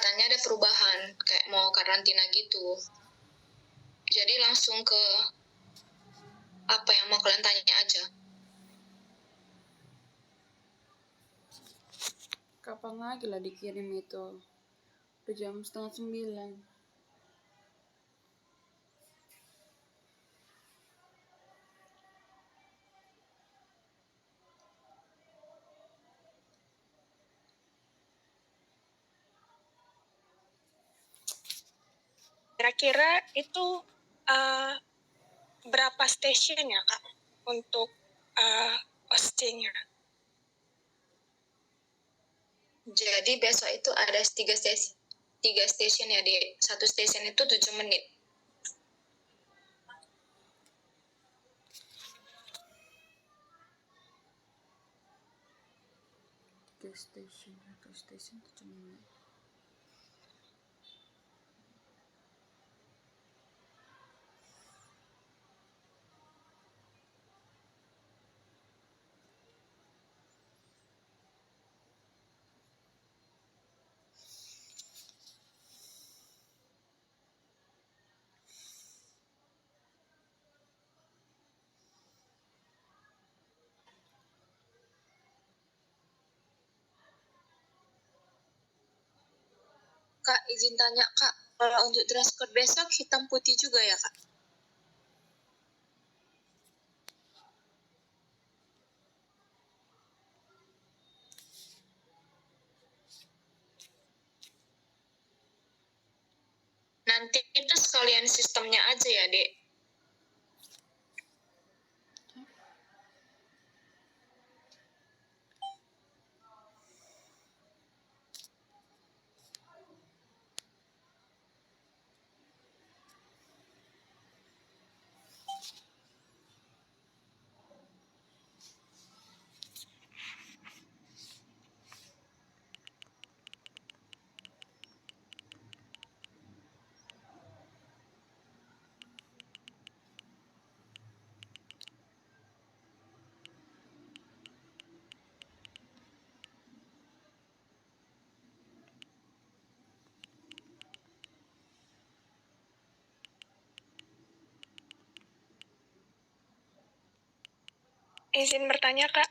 katanya ada perubahan, kayak mau karantina gitu. Jadi langsung ke apa yang mau kalian tanya aja. Kapan lagi lah dikirim itu? Udah jam 8:30. Kira-kira itu berapa stasiun ya Kak untuk OSCE-nya? Jadi besok itu ada 3 stasiun ya, di satu stasiun itu 7 menit. Ke stasiun 7 menit. Kak, izin tanya Kak, kalau untuk dress code besok hitam putih juga ya Kak? Nanti itu sekalian sistemnya aja ya, Dek. Izin bertanya Kak,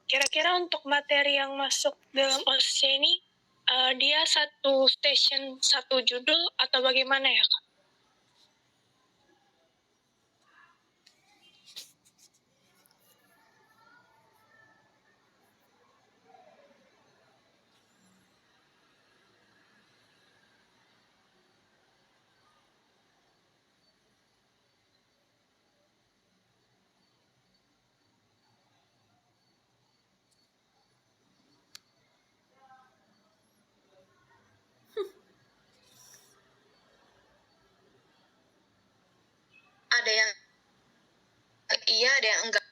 kira-kira untuk materi yang masuk dalam OSCE ini, dia satu stasiun, satu judul, atau bagaimana ya Kak? Ada yang iya, ada yang enggak.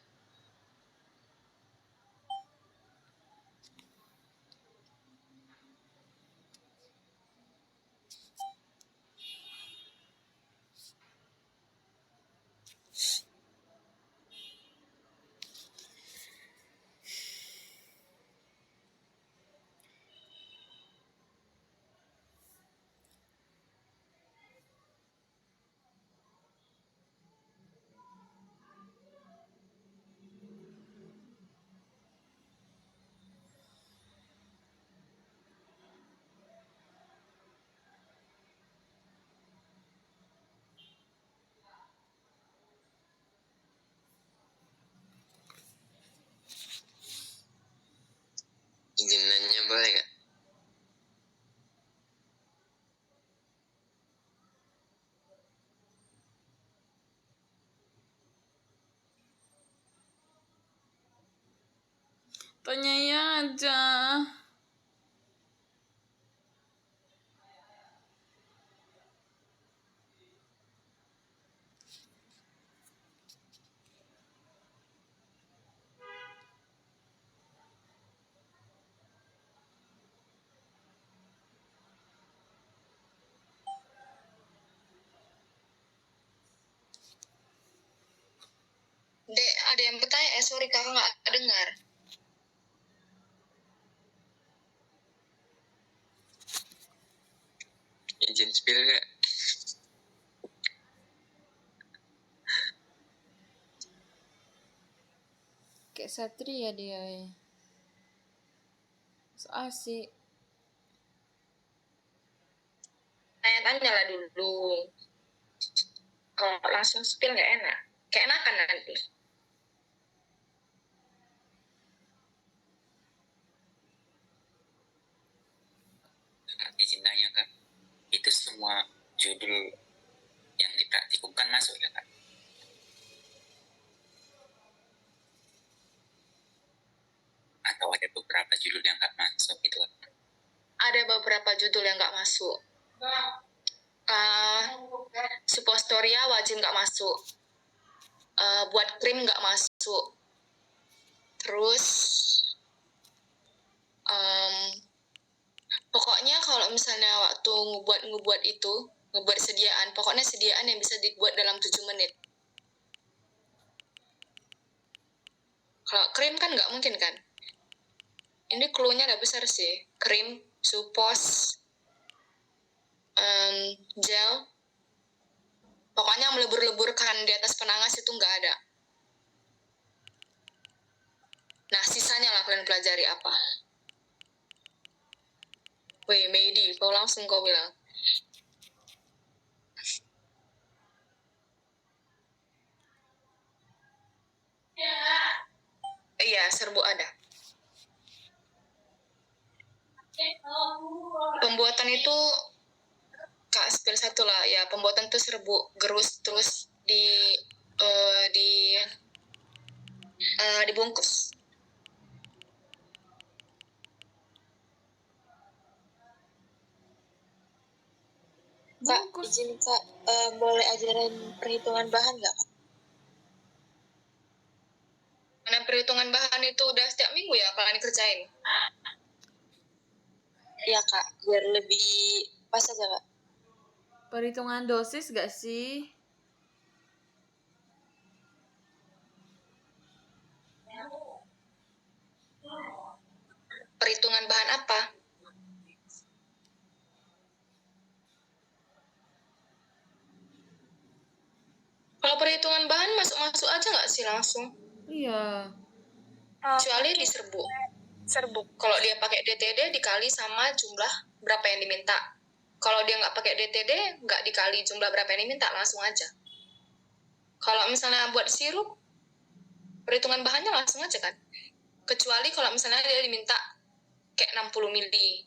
Izin nanya boleh nggak? Tanya aja. Dek, ada yang bertanya, sorry kakak nggak dengar. sipil Kak. Kayak Satria dia ya. So asik. Tanya-tanya lah dulu. Kalau langsung spill nggak enak. Kayak enakan nanti. Kak, izin tanya Kak, itu semua judul yang dipraktikumkan masuk ya Kak? Atau ada beberapa judul yang nggak masuk gitu Kak? Ada beberapa judul yang nggak masuk. Suppostoria wajib nggak masuk. Buat krim nggak masuk. Terus pokoknya kalau misalnya waktu ngebuat itu, ngebuat sediaan, pokoknya sediaan yang bisa dibuat dalam 7 menit. Kalau krim kan nggak mungkin kan? Ini clue-nya udah besar sih. Krim, suppos, gel. Pokoknya melebur-leburkan di atas penangas itu nggak ada. Nah, sisanya lah kalian pelajari apa. Weh, Meidi, kau langsung kau bilang. Iya, serbu ada. Pembuatan itu Kak spill satu lah ya, pembuatan itu serbu gerus terus dibungkus. Kak, izin Kak, boleh ajarin perhitungan bahan nggak Kak? Karena perhitungan bahan itu udah setiap minggu ya kalian kerjain? Iya Kak, biar lebih pas aja Kak. Perhitungan dosis gak sih? Perhitungan bahan apa? Kalau perhitungan bahan masuk-masuk aja nggak sih langsung? Iya. Kecuali diserbu. Serbuk. Kalau dia pakai DTD dikali sama jumlah berapa yang diminta. Kalau dia nggak pakai DTD, nggak dikali jumlah berapa yang diminta, langsung aja. Kalau misalnya buat sirup, perhitungan bahannya langsung aja kan. Kecuali kalau misalnya dia diminta kayak 60 mili.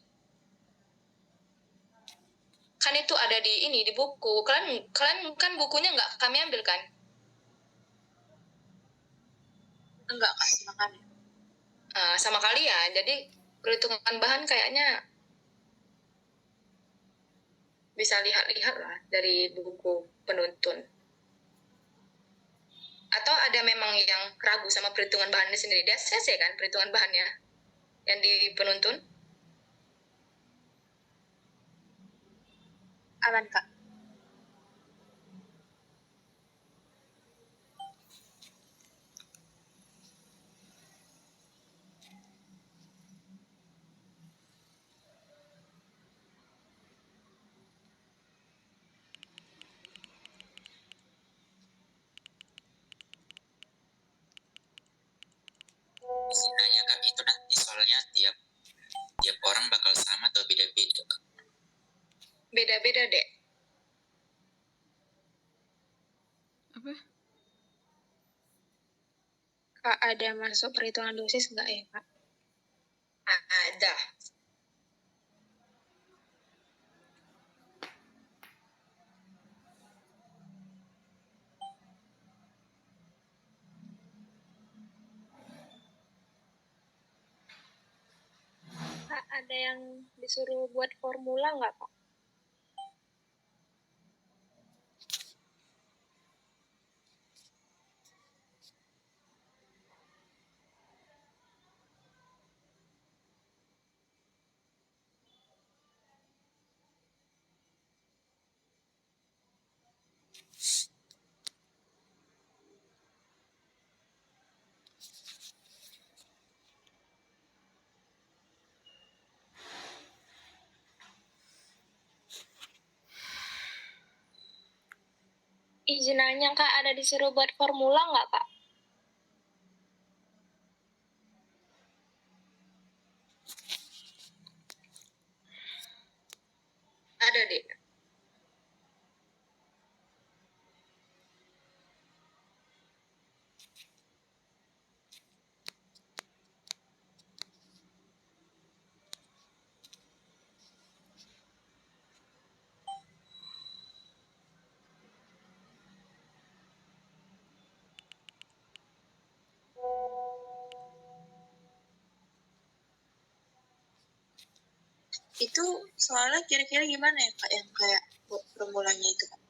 Kan itu ada di buku. Kalian kan bukunya nggak kami ambil kan? Enggak Kak, sama kami. Sama kalian. Jadi perhitungan bahan kayaknya bisa lihat-lihat lah dari buku penuntun. Atau ada memang yang ragu sama perhitungan bahannya sendiri. Dia selesai kan perhitungan bahannya yang di penuntun? Aman Kak. Izin tanya Kak, itu nanti soalnya tiap orang bakal sama atau beda-beda Kak? Beda-beda dek. Apa? Kak, ada masuk perhitungan dosis nggak ya Kak? Ada. Kak, ada yang disuruh buat formula nggak Kak? Izin nanya Kak, ada disuruh buat formula nggak Kak? Ada deh. Itu soalnya kira-kira gimana ya Kak yang kayak buat formulanya itu Kak?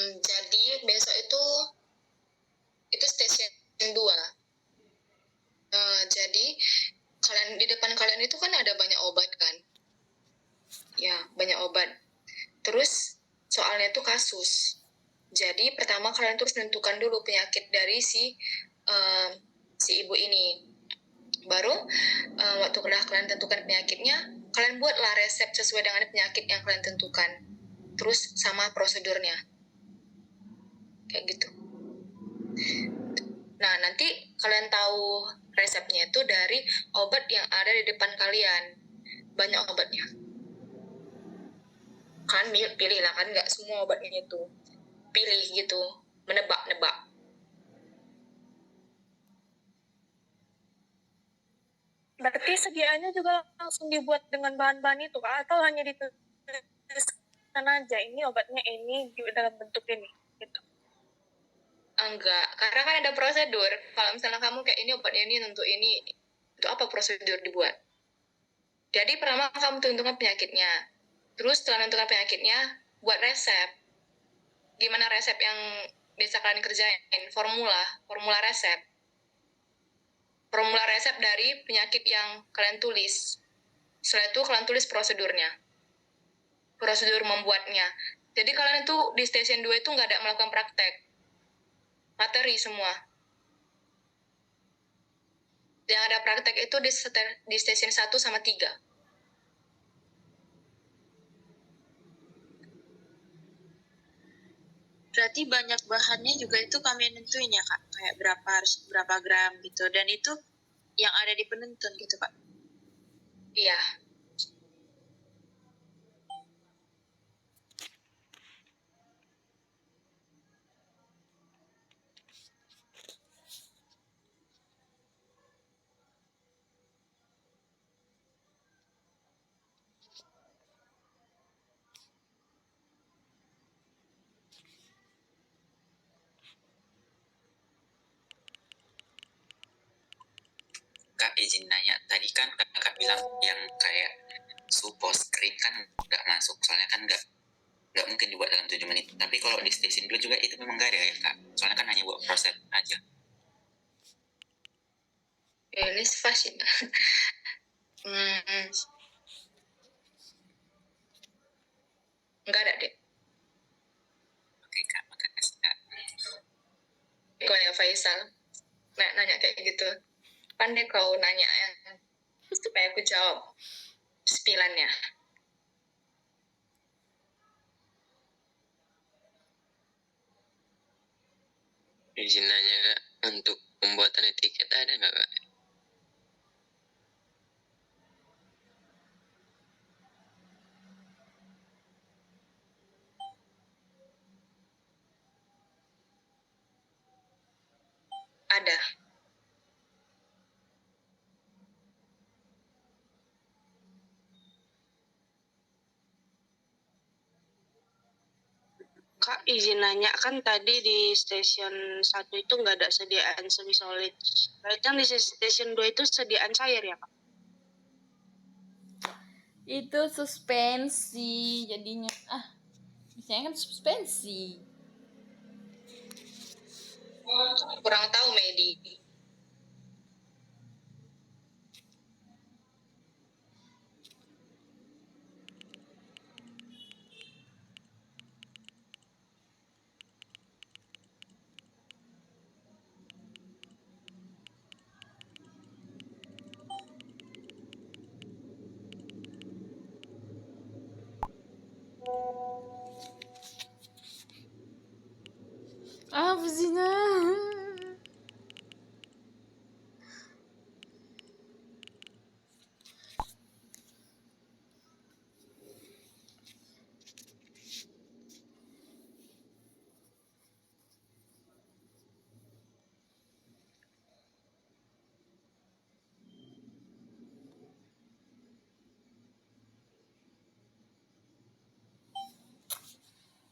Jadi besok itu station 2. Jadi kalian di depan kalian itu kan ada banyak obat kan? Ya, banyak obat. Terus soalnya itu kasus. Jadi pertama kalian terus menentukan dulu penyakit dari si ibu ini. Baru waktu kalian tentukan penyakitnya, kalian buatlah resep sesuai dengan penyakit yang kalian tentukan. Terus sama prosedurnya. Kayak gitu. Nah, nanti kalian tahu resepnya itu dari obat yang ada di depan kalian. Banyak obatnya. Kalian pilih lah, kan nggak semua obatnya itu. Pilih gitu, menebak-nebak. Berarti sediaannya juga langsung dibuat dengan bahan-bahan itu Kak? Atau hanya dituliskan aja, ini obatnya ini dalam bentuk ini? Gitu. Enggak, karena kan ada prosedur. Kalau misalnya kamu kayak ini obatnya ini untuk ini, itu apa prosedur dibuat? Jadi pertama kamu tentukan penyakitnya. Terus setelah menentukan penyakitnya, buat resep. Gimana resep yang biasa kalian kerjain? Formula resep. Formula resep dari penyakit yang kalian tulis. Setelah itu kalian tulis prosedurnya. Prosedur membuatnya. Jadi kalian itu di station 2 itu nggak ada melakukan praktek. Materi semua. Yang ada praktek itu di station 1 sama 3. Berarti banyak bahannya juga itu kami nentuin ya Kak, kayak berapa gram gitu, dan itu yang ada di penentuan gitu Kak. Iya. Kak izin nanya, tadi kan kakak bilang yang kayak suppose screen kan nggak masuk, soalnya kan nggak mungkin dibuat dalam 7 menit. Tapi kalau di station 2 juga itu memang nggak ada ya Kak? Soalnya kan hanya buat proses aja. Ini fast ya. Enggak ada deh. Oke Kak, makasih Kak. Kau ya Faisal. Nanya kayak gitu. Pandai kau nanya yang supaya aku jawab spilannya. Izin nanya Kak, untuk pembuatan etiket ada nggak Kak? Ada. Kak, izin nanya, kan tadi di station 1 itu nggak ada sediaan semi solid. Berarti yang di station 2 itu sediaan cair ya, Kak? Itu suspensi jadinya. Biasanya kan suspensi. Kurang tahu Medi. Apa sih nah?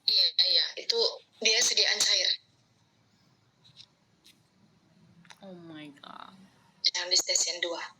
Iya, itu dia sediaan cair Oh my god. yang di stasiun 2.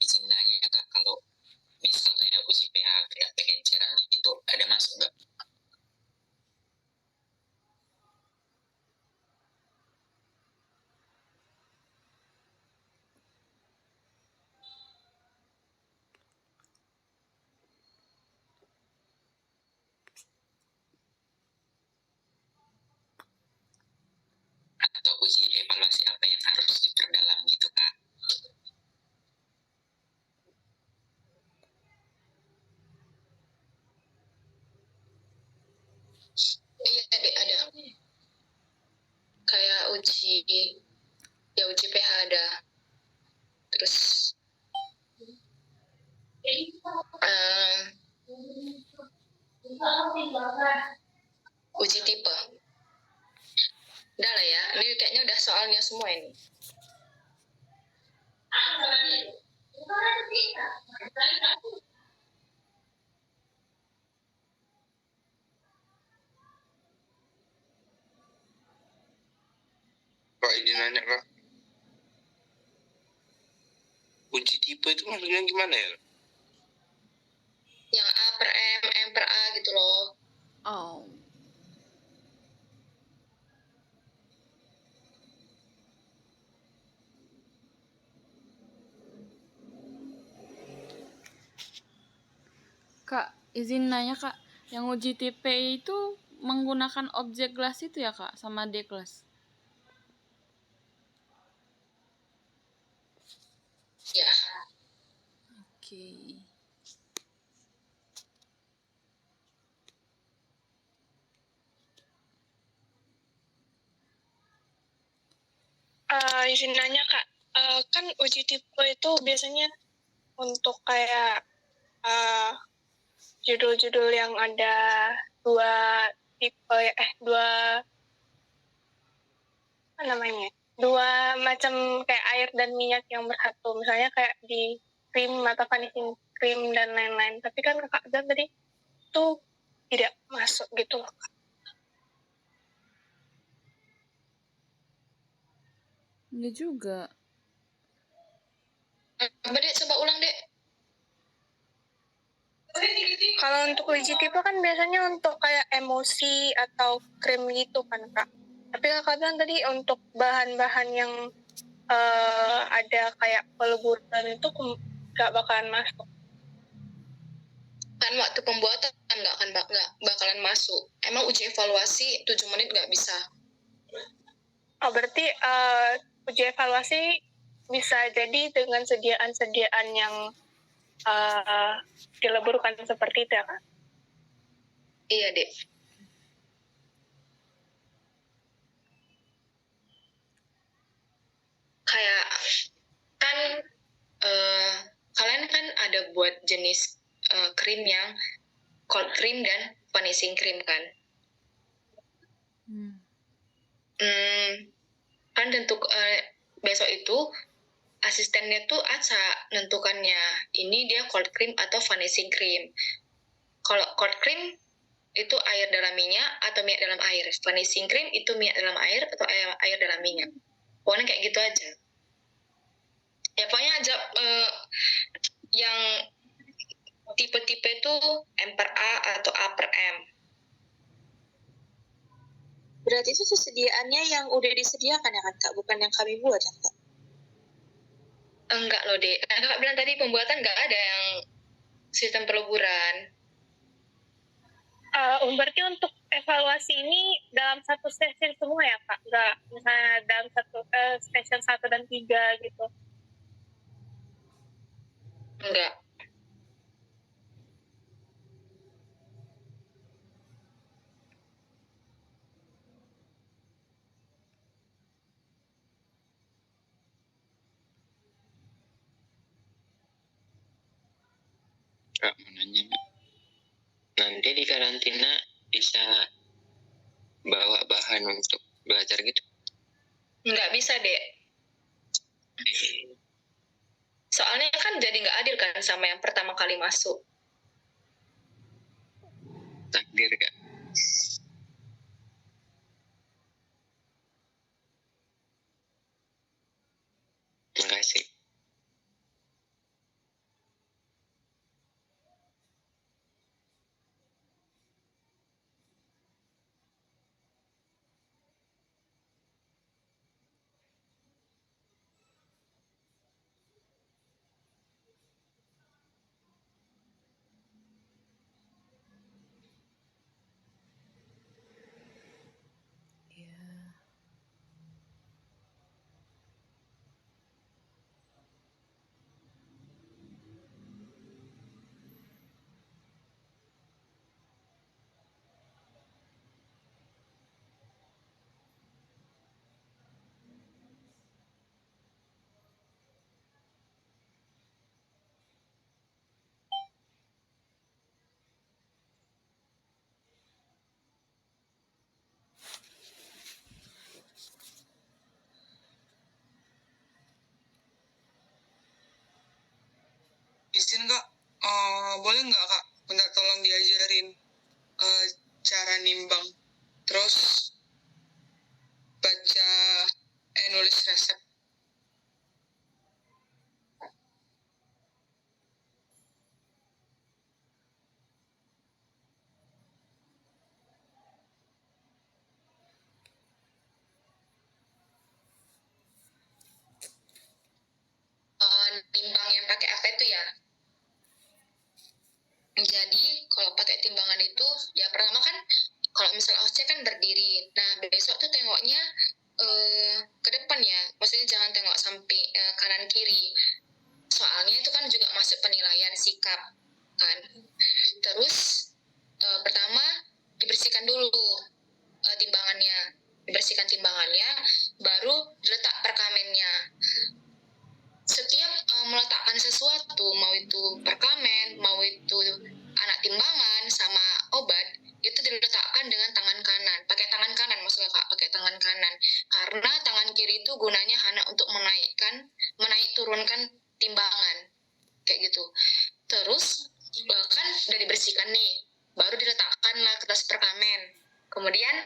Izin nanya Kak, kalau misal kayak uji PH kayak pengenceran itu ada masuk nggak? Atau uji evaluasi apa yang harus diperdalam gitu Kak? Iya, Dek, ada. Kayak uji PH ada. Terus uji tipe. Udah lah ya, ini kayaknya udah soalnya semua ini. Kak, izin nanya Kak. Uji tipe itu maksudnya gimana ya? Yang A per M, M per A gitu loh. Oh. Kak, izin nanya Kak, yang uji tipe itu menggunakan objek kelas itu ya Kak, sama D-kelas? Ya, Oke. Izin nanya Kak, kan uji tipe itu biasanya untuk kayak judul-judul yang ada dua tipe, dua apa namanya? Dua macam kayak air dan minyak yang bersatu. Misalnya kayak di krim atau finishing krim dan lain-lain. Tapi kan Kakak bilang tadi itu tidak masuk gitu loh. Enggak juga. apa Dek? Coba ulang Dek. Kalau untuk uji tipe kan biasanya untuk kayak emosi atau krim gitu kan Kak. Tapi Kakak bilang tadi untuk bahan-bahan yang ada kayak peleburan itu nggak bakalan masuk. Kan waktu pembuatan nggak bakalan masuk. Emang uji evaluasi 7 menit nggak bisa. Oh, berarti uji evaluasi bisa jadi dengan sediaan-sediaan yang dileburkan seperti itu ya Kak? Iya, Dek. Kayak kan kalian kan ada buat jenis krim yang cold cream dan finishing cream kan. Kan tentu besok itu asistennya tuh Aca nentukannya ini dia cold cream atau finishing cream. Kalau cold cream itu air dalam minyak atau minyak dalam air. Finishing cream itu minyak dalam air atau air dalam minyak. Pokoknya kayak gitu aja. Ya pokoknya aja yang tipe-tipe itu M per A atau A per M. Berarti itu sesediaannya yang udah disediakan ya kan Kak, bukan yang kami buat ya Kak? Enggak loh, Dek. Kan Kakak bilang tadi pembuatan nggak ada yang sistem peleburan. Berarti untuk evaluasi ini dalam satu session semua ya Kak? Nggak misalnya dalam satu session 1 dan 3 gitu? Enggak. Kak, mau nanya Kak. Nanti di karantina bisa bawa bahan untuk belajar gitu? Nggak bisa, Dek. Soalnya kan jadi nggak adil kan sama yang pertama kali masuk. Takdir Kak. Terima kasih. Izin Kak, boleh nggak Kak minta tolong diajarin cara nimbang, terus baca nulis resep. Nimbang yang pakai apa itu ya? Jadi kalau pakai timbangan itu ya pertama kan kalau misalnya OC kan berdiri. Nah besok tuh tengoknya ke depan ya. Maksudnya jangan tengok sampai kanan kiri. Soalnya itu kan juga masuk penilaian sikap kan. Terus pertama dibersihkan dulu timbangannya. Dibersihkan timbangannya, baru diletak perkamennya. Setiap meletakkan sesuatu, mau itu perkamen, mau itu anak timbangan sama obat, itu diletakkan dengan tangan kanan, pakai tangan kanan maksudnya Kak, pakai tangan kanan, karena tangan kiri itu gunanya hanya untuk menaik turunkan timbangan, kayak gitu. Terus kan udah dibersihkan nih, baru diletakkanlah ke atas perkamen, kemudian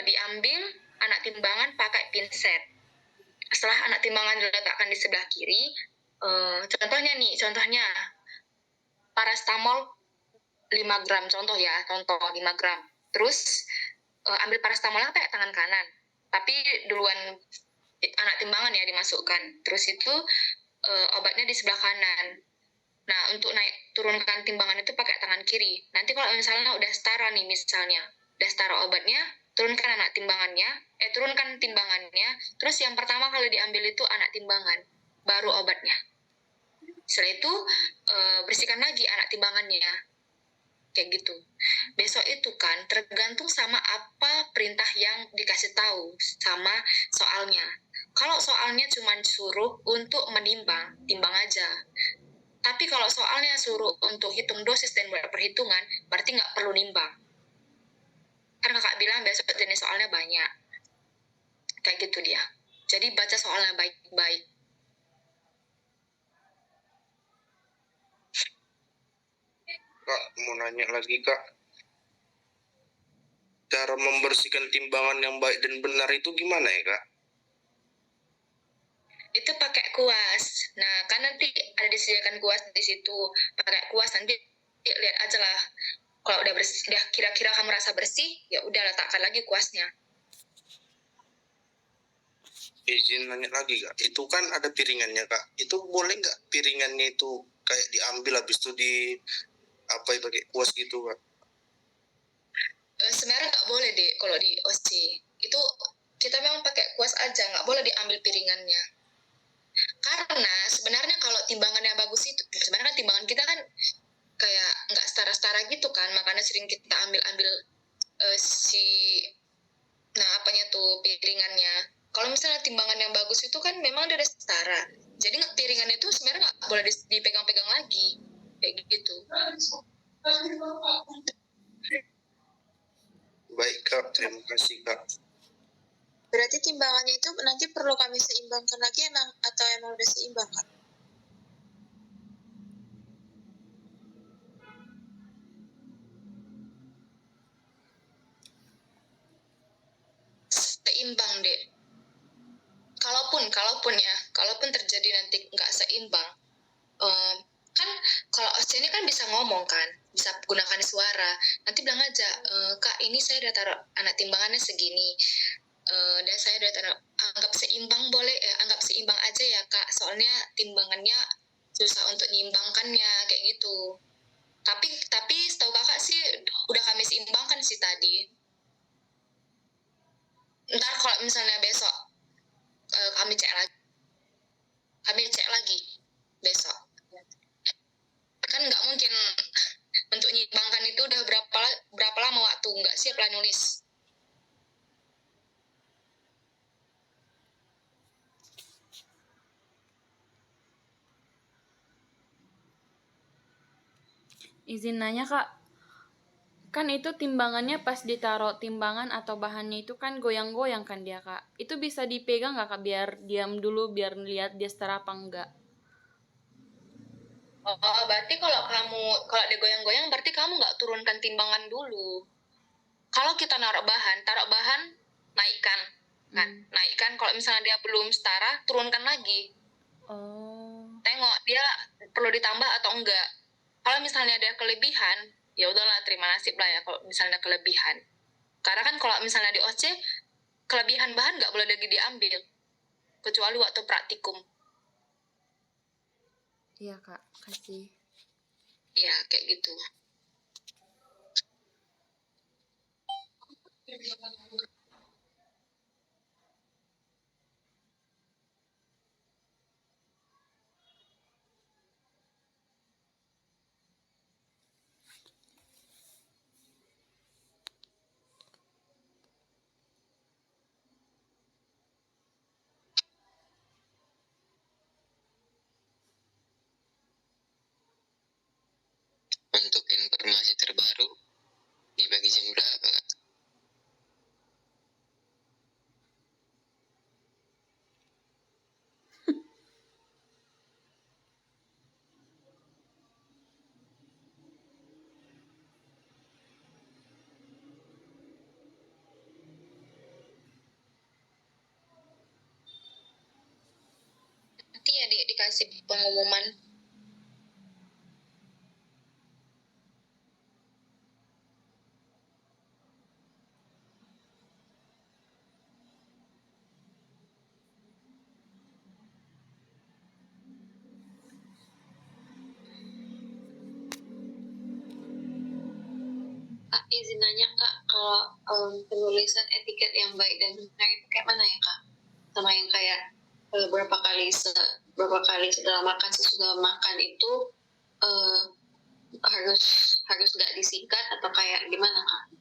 diambil anak timbangan pakai pinset. Setelah anak timbangan diletakkan di sebelah kiri, contohnya parastamol 5 gram, contoh 5 gram. Terus ambil parastamolnya pakai tangan kanan, tapi duluan anak timbangan ya dimasukkan. Terus itu obatnya di sebelah kanan. Nah, untuk naik turunkan timbangan itu pakai tangan kiri. Nanti kalau misalnya udah setara nih, udah setara obatnya, turunkan timbangannya, terus yang pertama kali diambil itu anak timbangan, baru obatnya. Setelah itu bersihkan lagi anak timbangannya. Kayak gitu. Besok itu kan tergantung sama apa perintah yang dikasih tahu sama soalnya. Kalau soalnya cuma suruh untuk menimbang, timbang aja. Tapi kalau soalnya suruh untuk hitung dosis dan buat perhitungan, berarti nggak perlu nimbang. Kan kakak bilang besok jenis soalnya banyak. Kayak gitu dia. Jadi baca soalnya baik-baik. Kak, mau nanya lagi Kak. Cara membersihkan timbangan yang baik dan benar itu gimana ya Kak? Itu pakai kuas. Nah, kan nanti ada disediakan kuas di situ. Pakai kuas nanti lihat aja lah. Kalau udah bersih, udah kira-kira kamu rasa bersih, ya udah letakkan lagi kuasnya. Izin nanya lagi Kak. Itu kan ada piringannya Kak. Itu boleh nggak piringannya itu kayak diambil habis itu di apa pakai kuas gitu Kak? Sebenarnya nggak boleh deh kalau di OC. Itu kita memang pakai kuas aja, nggak boleh diambil piringannya. Karena sebenarnya kalau timbangan yang bagus itu, sebenarnya kan timbangan kita kan kayak nggak setara-setara gitu kan, makanya sering kita ambil-ambil apanya tuh piringannya. Kalau misalnya timbangan yang bagus itu kan memang dia udah setara. Jadi piringannya itu sebenarnya nggak boleh dipegang-pegang lagi. Kayak gitu. Baik Kak, terima kasih Kak. Berarti timbangannya itu nanti perlu kami seimbangkan lagi atau emang udah seimbang, Kak? Seimbang deh. Kalaupun terjadi nanti nggak seimbang, kan kalau OC ini kan bisa ngomong kan, bisa gunakan suara. Nanti bilang aja, Kak ini saya udah taruh anak timbangannya segini, dan saya udah taruh, anggap seimbang boleh, anggap seimbang aja ya Kak, soalnya timbangannya susah untuk nyimbangkannya kayak gitu. Tapi setahu kakak sih udah kami seimbangkan sih tadi. Ntar kalau misalnya besok kami cek lagi besok. Kan nggak mungkin untuk nyimbangkan itu udah berapa lama waktu nggak siap lah nulis. Izin nanya Kak, kan itu timbangannya pas ditaruh timbangan atau bahannya itu kan goyang-goyang kan dia Kak. Itu bisa dipegang nggak Kak biar diam dulu biar lihat dia setara apa enggak? Oh, berarti kalau dia goyang-goyang berarti kamu nggak turunkan timbangan dulu. Kalau kita taruh bahan naikkan kan, naikkan. Kalau misalnya dia belum setara, turunkan lagi. Oh. Tengok dia perlu ditambah atau enggak. Kalau misalnya ada kelebihan, ya udahlah terima nasib lah ya kalau misalnya kelebihan. Karena kan kalau misalnya di OC, kelebihan bahan nggak boleh lagi diambil, kecuali waktu praktikum. Iya Kak, kasih. Iya, kayak gitu. Untuk informasi terbaru dibagi jam berapa Kak? Nanti ya dikasih pengumuman. Kak, izin nanya Kak, kalau penulisan etiket yang baik dan benar itu kayak mana ya Kak? Sama yang kayak berapa berapa kali setelah makan, sesudah makan itu harus nggak disingkat atau kayak gimana Kak?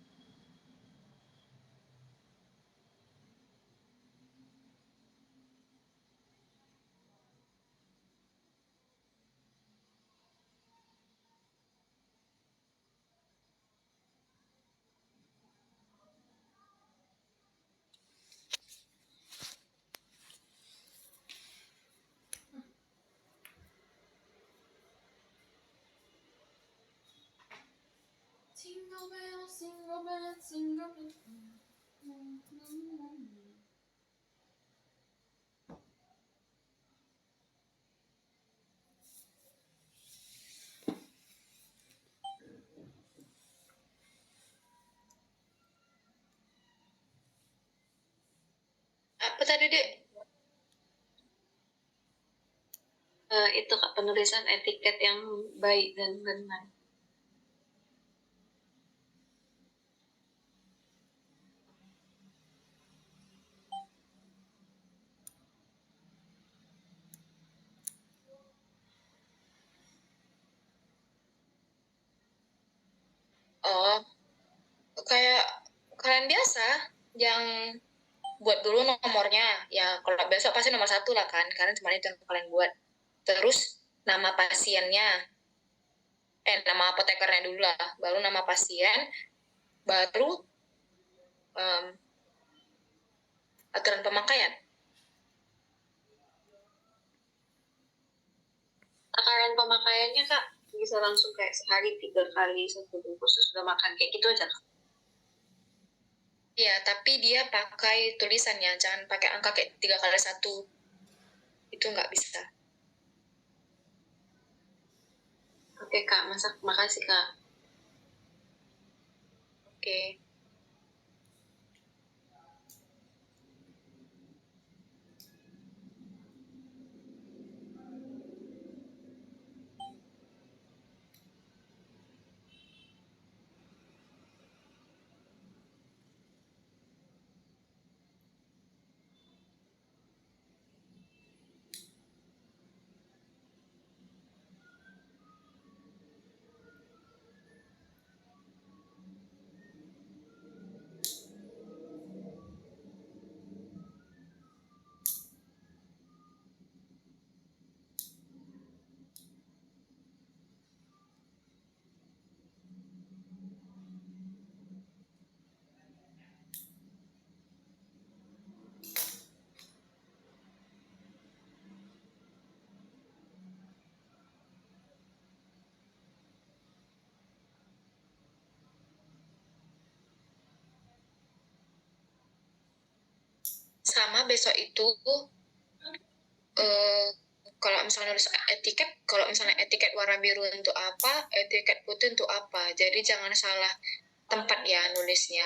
Single bell, single bell, single bell. Apa tadi, Dek? Itu Kak, penulisan etiket yang baik dan benar. Oh, kayak kalian biasa yang buat dulu nomornya. Ya, kalau besok pasti nomor 1 lah kan, karena cuma itu yang kalian buat. Terus nama pasiennya, nama apotekernya dulu lah, baru nama pasien, baru aturan pemakaian. Takaran pemakaiannya Kak bisa langsung kayak sehari 3 kali 1 bungkus sudah makan, kayak gitu aja Kak? Iya, tapi dia pakai tulisannya, jangan pakai angka kayak 3 kali 1. Itu nggak bisa. Oke Kak, makasih Kak. Oke. Sama besok itu kalau misalnya nulis etiket, kalau misalnya etiket warna biru untuk apa, etiket putih untuk apa. Jadi jangan salah tempat ya nulisnya.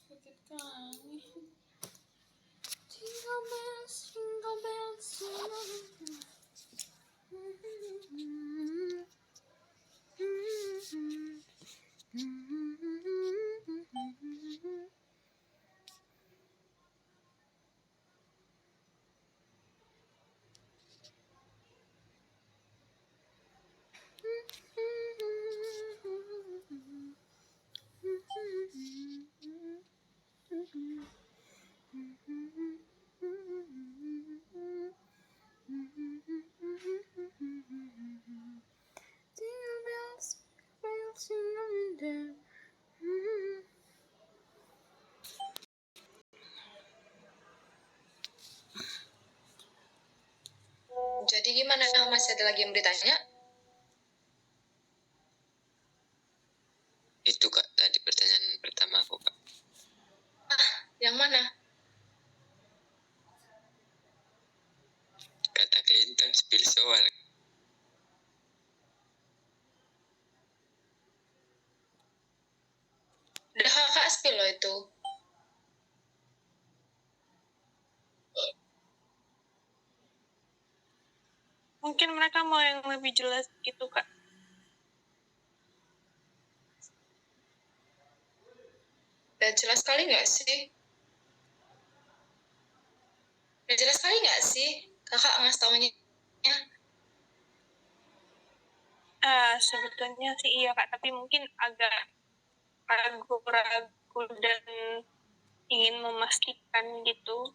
Sakit kali. Jingle bells, jingle bells, jingle bells. Jingle bells, bells, jingle in the Jadi gimana, masih ada lagi yang ditanya? Itu Kak, tadi pertanyaan pertama aku Kak. Yang mana? Kata Clinton spill soal. Udah kakak spill loh itu. Mungkin mereka mau yang lebih jelas gitu, Kak. Udah jelas sekali nggak sih? Udah jelas sekali nggak sih? Kakak ngasih taunya. Sebetulnya sih iya, Kak. Tapi mungkin agak ragu-ragu dan ingin memastikan gitu.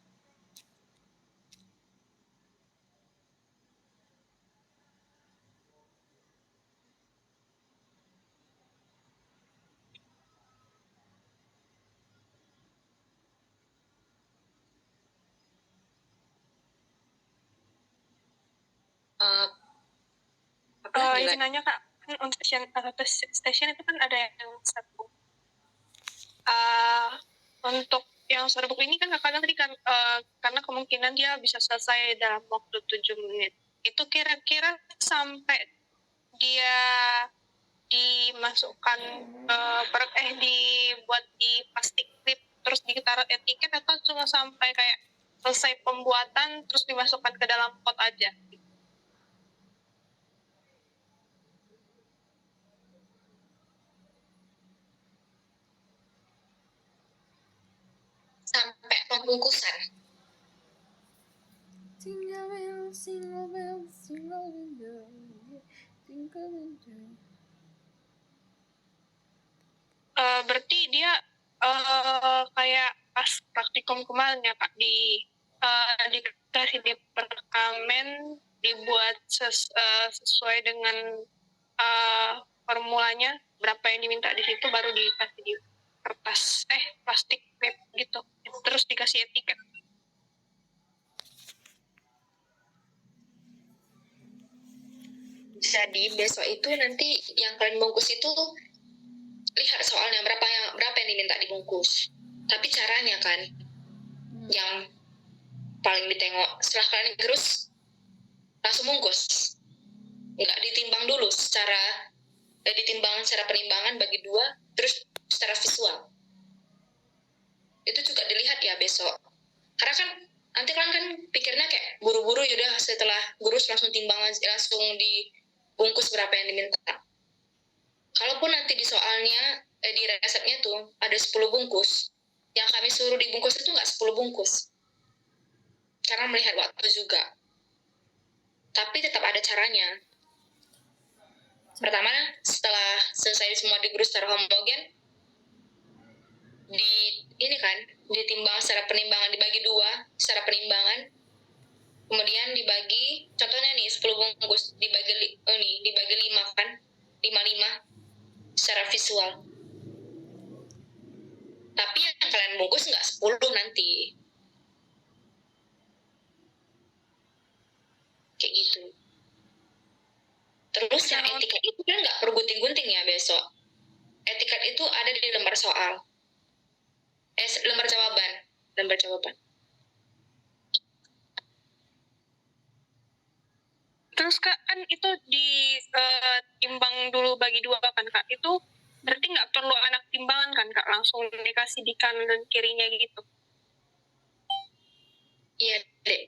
Izin nanya, Kak. Kan untuk station itu kan ada yang satu. Untuk yang storybook ini kan kadang tadi kan karena kemungkinan dia bisa selesai dalam waktu 7 menit. Itu kira-kira sampai dia dimasukkan dibuat di plastik clip terus ditaruh etiket, atau cuma sampai kayak selesai pembuatan terus dimasukkan ke dalam pot aja? Sampai pembungkusan. Jingle bells, jingle bells, jingle in the way, jingle in the Berarti dia kayak pas praktikum kemarin ya, Kak, dikasih di perkamen, dibuat sesuai dengan formulanya, berapa yang diminta di situ, baru dikasih di kertas plastik wrap gitu, terus dikasih etiket. Jadi besok itu nanti yang kalian bungkus itu lihat soalnya berapa yang diminta dibungkus. Tapi caranya kan yang paling ditengok, setelah kalian gerus langsung bungkus. Nggak ditimbang dulu ditimbang secara penimbangan bagi 2, terus secara visual. Itu juga dilihat ya besok. Karena kan nanti kalian kan pikirnya kayak buru-buru, yaudah setelah gurus langsung timbangan, langsung dibungkus berapa yang diminta. Kalaupun nanti di soalnya, di resepnya tuh ada 10 bungkus, yang kami suruh dibungkus itu nggak 10 bungkus. Karena melihat waktu juga. Tapi tetap ada caranya. Pertama, setelah selesai semua digerus secara homogen, ditimbang secara penimbangan, dibagi 2 secara penimbangan, kemudian dibagi, contohnya nih 10 bungkus dibagi 5 kan, 5 secara visual. Tapi yang kalian bungkus nggak 10 nanti. Kayak gitu. Terus yang etiket itu kan nggak perlu gunting-gunting ya besok. Etiket itu ada di lembar soal. Lembar jawaban. Terus, Kak, kan itu ditimbang dulu bagi 2 kan, Kak? Itu berarti nggak perlu anak timbangan kan, Kak? Langsung dikasih di kanan dan kirinya gitu. Iya, Dek.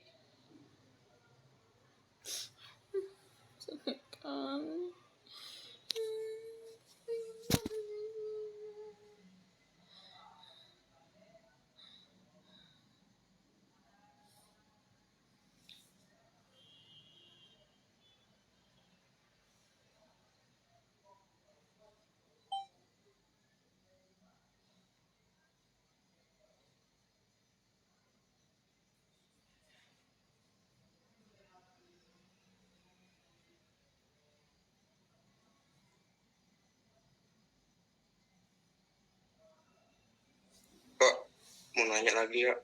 nanya lagi kak.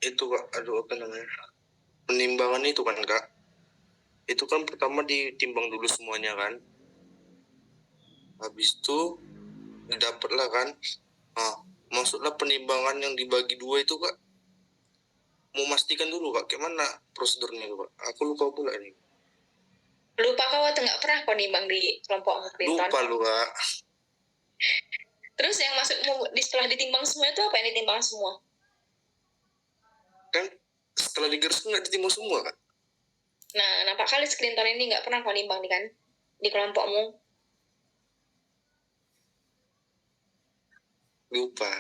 Itu kak, aduh apa namanya, penimbangan itu kan kak, itu kan pertama ditimbang dulu semuanya kan, habis itu didapatlah kan. Maksudnya penimbangan yang dibagi dua itu kak, mau pastikan dulu kak, gimana prosedurnya kak? Aku lupa pula ini. Lupa kau atau nggak pernah kau nimbang di kelompok Clinton? Lupa lu kak. Terus yang maksudmu setelah ditimbang semua itu apa yang ditimbang semua? Kan setelah digaris nggak ditimbang semua kak. Nah, nampak kali Clinton ini nggak pernah kau nimbang kan di kelompokmu. Lupa.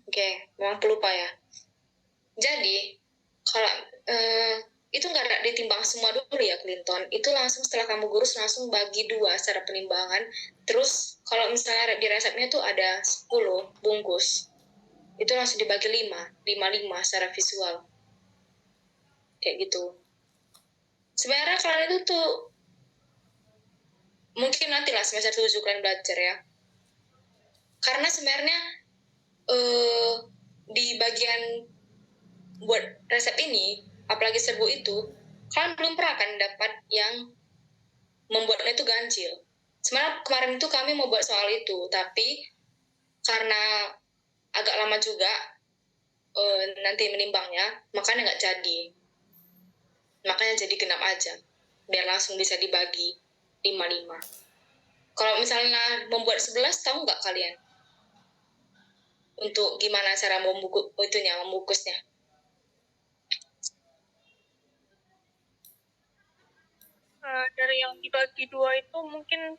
Oke, memang pelupa ya. Jadi kalau itu nggak ada ditimbang semua dulu ya Clinton, itu langsung setelah kamu gurus langsung bagi dua secara penimbangan. Terus kalau misalnya di resepnya tuh ada 10 bungkus, itu langsung dibagi 5 secara visual kayak gitu. Sebenarnya kalian itu tuh mungkin nantilah semester 7 kalian belajar ya, karena sebenarnya di bagian buat resep ini, apalagi serbu itu, kalian belum pernah kan dapat yang membuatnya itu ganjil. Sebenarnya kemarin itu kami mau buat soal itu, tapi karena agak lama juga nanti menimbangnya, makanya nggak jadi. Makanya jadi genap aja, biar langsung bisa dibagi 5-5. Kalau misalnya membuat 11, tahu nggak kalian? Untuk gimana cara membungkusnya? Dari yang dibagi dua itu mungkin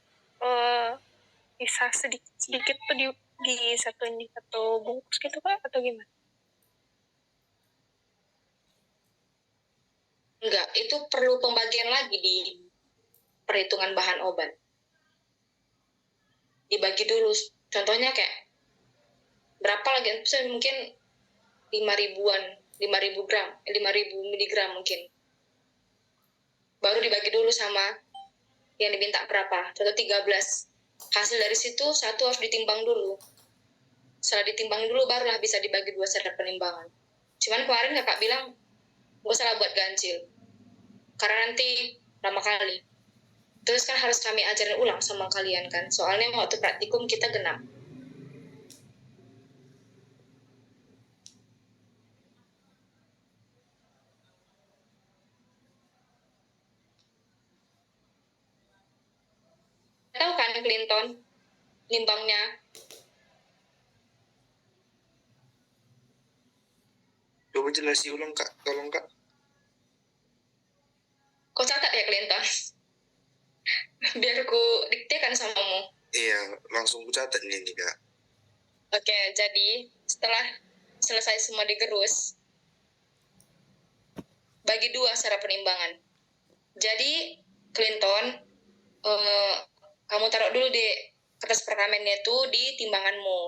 bisa sedikit tuh disatuin di satu bungkus gitu kak, atau gimana? Enggak, itu perlu pembagian lagi di perhitungan bahan obat. Dibagi dulu, contohnya kayak berapa lagi, mungkin 5.000 gram, 5.000 miligram mungkin. Baru dibagi dulu sama yang diminta berapa, contoh 13. Hasil dari situ satu harus ditimbang dulu. Setelah ditimbang dulu barulah bisa dibagi dua secara penimbangan. Cuman kemarin kakak bilang gak salah buat ganjil, karena nanti lama kali. Terus kan harus kami ajarin ulang sama kalian kan, soalnya waktu praktikum kita genap. Tahu kan Clinton nimbangnya? Coba jelasin ulang kak, tolong kak. Kau catat ya Clinton? Biar ku diktekan samamu. Iya, langsung ku catat nih kak. Oke, jadi setelah selesai semua digerus, bagi dua secara penimbangan. Jadi Clinton, kamu taruh dulu di kertas perkamennya itu di timbanganmu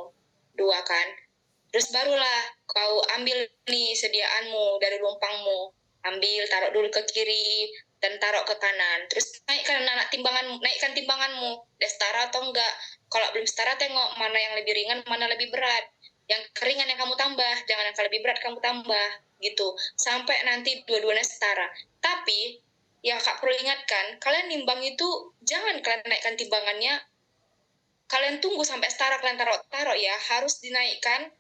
2 kan. Terus barulah kau ambil nih sediaanmu dari lumpangmu, ambil taruh dulu ke kiri dan taruh ke kanan. Terus naikkan timbanganmu, udah setara atau enggak. Kalau belum setara tengok mana yang lebih ringan, mana lebih berat. Yang keringan yang kamu tambah, jangan yang lebih berat kamu tambah gitu. Sampai nanti dua-duanya setara. Tapi ya Kak perlu ingatkan, kalian nimbang itu jangan kalian naikkan timbangannya, kalian tunggu sampai setara, kalian taruh ya, harus dinaikkan.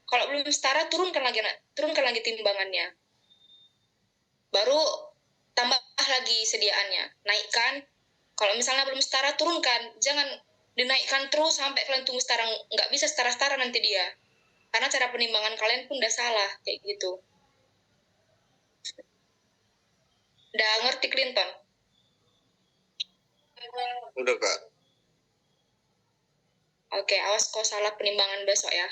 Kalau belum setara, turunkan lagi timbangannya. Baru tambah lagi sediaannya, naikkan. Kalau misalnya belum setara, turunkan, jangan dinaikkan terus sampai kalian tunggu setara. Nggak bisa setara-setara nanti dia, karena cara penimbangan kalian pun udah salah kayak gitu. Udah ngerti Clinton? Udah kak. Oke, awas kau salah penimbangan besok ya.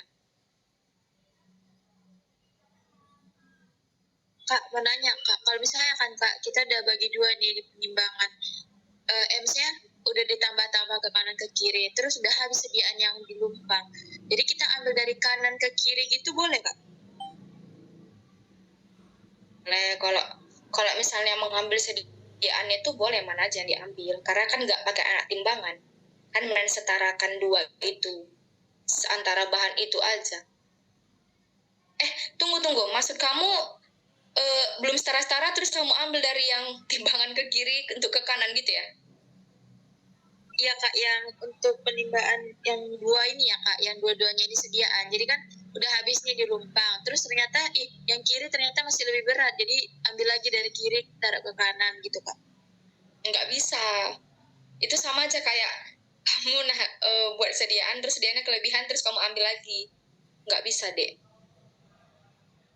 Kak, mau nanya Kak, kalau misalnya kan Kak, kita udah bagi dua nih di penimbangan, M-nya udah ditambah-tambah ke kanan ke kiri, terus udah habis sediaan yang di lumpang. Jadi kita ambil dari kanan ke kiri gitu boleh Kak? Nah, kalau misalnya mengambil sediaan itu boleh mana aja yang diambil, karena kan nggak pakai anak timbangan. kan mensetarakan dua itu antara bahan itu aja. Tunggu, maksud kamu belum setara-setara terus kamu ambil dari yang timbangan ke kiri untuk ke kanan gitu ya? Iya Kak, yang untuk penimbangan yang dua ini ya Kak, yang dua-duanya ini sediaan. Jadi kan udah habisnya di Lumpang. Terus ternyata yang kiri ternyata masih lebih berat. Jadi ambil lagi dari kiri taruh ke kanan gitu Kak. Nggak bisa. Itu sama aja kayak kamu buat sediaan terus sediaannya kelebihan terus kamu ambil lagi. Nggak bisa, Dek.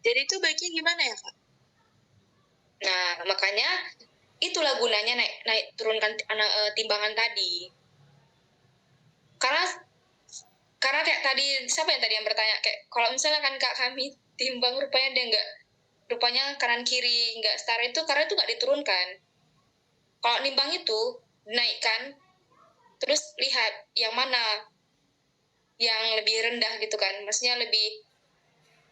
Jadi itu baiknya gimana ya Kak? Nah, makanya itulah gunanya naik turunkan timbangan tadi. Karena kayak tadi, siapa yang tadi yang bertanya kayak kalau misalnya kan Kak kami timbang rupanya kanan kiri nggak setara itu karena itu nggak diturunkan. Kalau nimbang itu naikkan terus lihat yang mana yang lebih rendah gitu kan, maksudnya lebih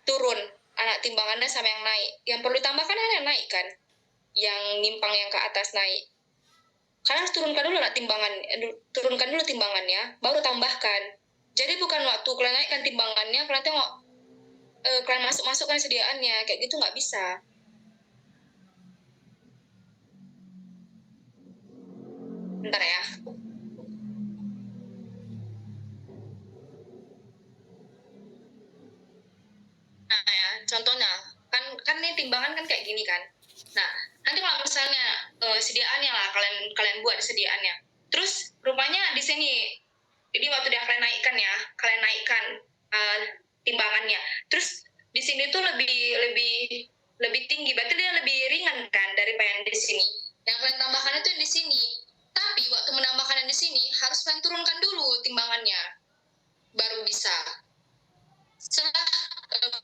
turun anak timbangannya sama yang naik. Yang perlu ditambahkan kan yang naik kan, yang nimpang yang ke atas naik. Kalian harus turunkan dulu timbangannya, baru tambahkan. Jadi bukan waktu kalian naikkan timbangannya, kalian tengok kalian masukkan sediaannya, kayak gitu nggak bisa. Bentar ya. Nah ya, contohnya kan ini timbangan kan kayak gini kan. Nah, nanti kalau misalnya sediaannya lah kalian buat sediaannya. Terus rupanya di sini, jadi waktu kalian naikkan timbangannya. Terus di sini tuh lebih tinggi, berarti dia lebih ringan kan daripada yang di sini. Yang kalian tambahkan itu yang di sini. Tapi waktu menambahkan yang di sini harus kalian turunkan dulu timbangannya, baru bisa. Setelah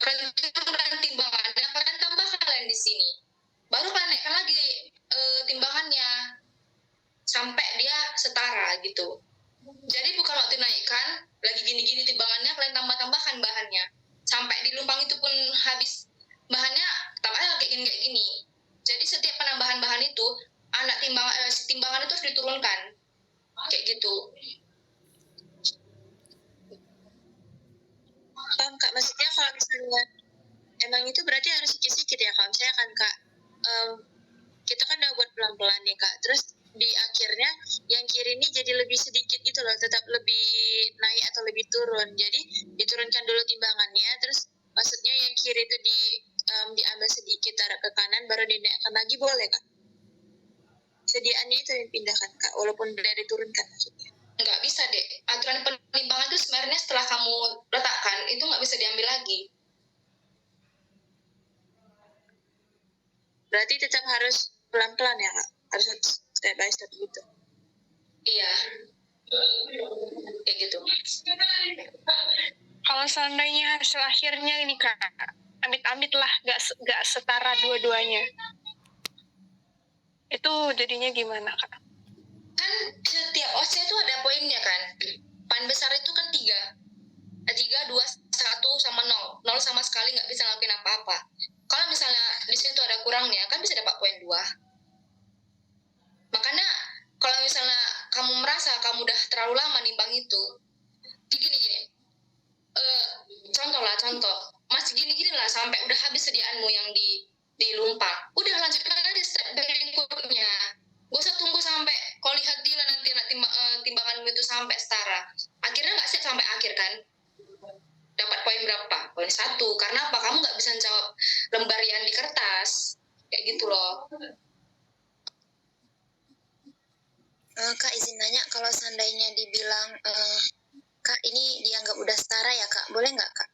kalian turunkan timbangannya, kalian tambahkan kalian di sini. Baru kalian naikkan lagi timbangannya sampai dia setara gitu. Jadi bukan waktu naikkan lagi gini-gini timbangannya, kalian tambahkan bahannya sampai di lumpang itu pun habis bahannya, tambahnya kayak gini. Jadi setiap penambahan bahan itu timbangan itu harus diturunkan kayak gitu. Paham Kak, maksudnya kalau misalnya emang itu berarti harus sedikit-sedikit ya Kak. Misalnya kan Kak, kita kan udah buat pelan-pelan nih Kak, terus di akhirnya yang kiri ini jadi lebih sedikit gitu loh, tetap lebih naik atau lebih turun. Jadi diturunkan dulu timbangannya, terus maksudnya yang kiri itu diambil sedikit taruh ke kanan, baru dinaikkan lagi, boleh Kak? Sediaannya itu yang pindahkan Kak, walaupun udah diturunkan maksudnya. Nggak bisa deh, aturan penimbangan itu sebenarnya setelah kamu letakkan itu nggak bisa diambil lagi. Berarti tetap harus pelan-pelan ya Kak, harus step by step gitu. Iya, kayak gitu. Kalau seandainya hasil akhirnya ini Kak, amit-amit lah gak setara dua-duanya, itu jadinya gimana Kak? Kan setiap OC itu ada poinnya kan. Poin besar itu kan 3, 2, 1 sama 0. 0 sama sekali nggak bisa ngelakuin apa-apa. Kalau misalnya di situ ada kurangnya, kan bisa dapat poin 2. Makanya kalau misalnya kamu merasa kamu udah terlalu lama nimbang itu, gini. Contoh. Masih gini lah sampai udah habis sediaanmu yang di lumpang. Udah lanjutkan aja step berikutnya. Gak usah tunggu sampai kau lihat dia nanti timbanganmu itu sampai setara. Akhirnya nggak siap sampai akhir kan? Dapat poin berapa? Poin 1. Karena apa? Kamu nggak bisa jawab lembar yang di kertas. Kayak gitu loh. Kak izin nanya, kalau seandainya dibilang Kak ini dianggap udah setara ya Kak, boleh nggak Kak?